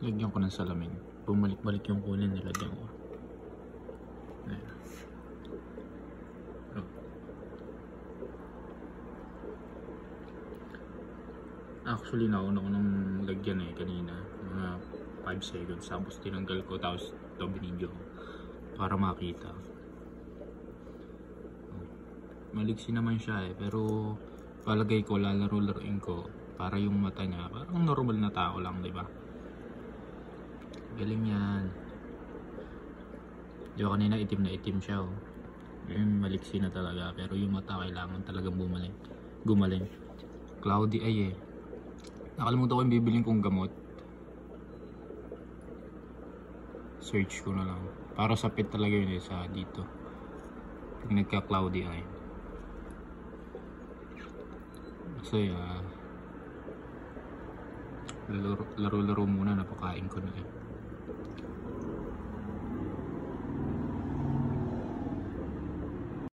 Lagyan ko ng salamin. Bumalik-balik yung kulay, nilagyan ko. Ayan. Oh. Actually, nauna ko nung lagyan kanina. Mga 5 seconds. Tapos tinanggal ko. Tapos ito binidyo ko. Para makita. Maliksi naman siya pero palagay ko lalaro-laruin ko para yung mata niya parang normal na tao lang, di ba? Galing yan. Di ba kanina itim na itim siya, oh. Ngayon maliksi na talaga pero yung mata kailangan talagang gumaling. Cloudy eye eh. Nakalimutan ko yung bibiling kong gamot. Search ko na lang. Para sa pet talaga yun sa dito. Pag nagka cloudy eye. Kasi laro-laro muna, napakain ko na eh.